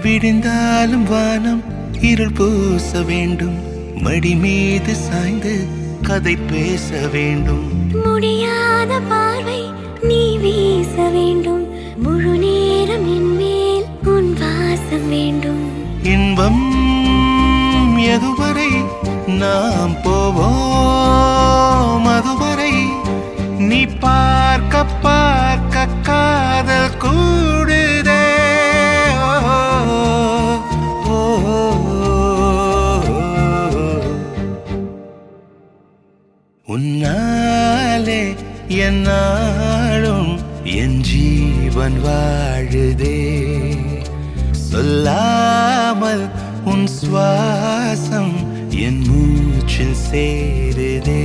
விடிந்தாலும் வானம் இருள் பூச வேண்டும், மடி மீது சாய்ந்து கதை பேச வேண்டும். முடியாத பார்வை நீ வீச வேண்டும், முழு நேரம் என் மேல் உன் வாசம் வேண்டும். இன்பம் எதுவரை நாம் போவோம், அதுவரை நீ பார்க்க பார்க்க காதல் கூடுதே. உன்னாலே என்னாலும் என் ஜீவன் வாழுதே, சொல்லாமல் உன் சுவாசம் என் மூச்சில் சேருதே.